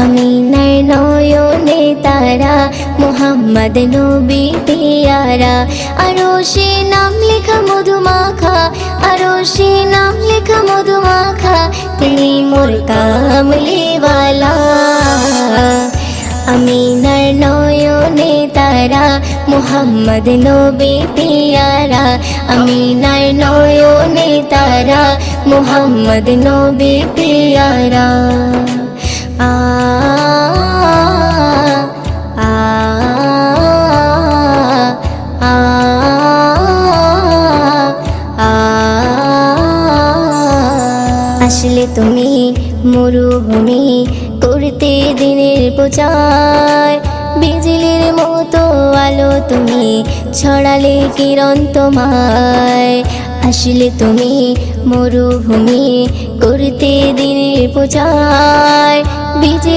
আমিনার নয়নে তারা, মুহাম্মদ নবী পিয়ারা। আরশে নাম লেখা মধুমাখা, আরশে নাম লেখা মধুমাখা, তিনি মোর কামলিওয়ালা। আমিনার নয়নে তারা, মুহাম্মদ নবী পিয়ারা। আমিনার নয়নে তারা, মুহাম্মদ নবী পিয়ারা। আ আ আ আ আসলে তুমি মরুভূমি করতে দিনের প্রচার, বিজলির মতো আলো তুমি ছড়ালে কিরণ তোমায়। আসলে তুমি মরুভূমি করতে দিনের প্রচার, বিজলি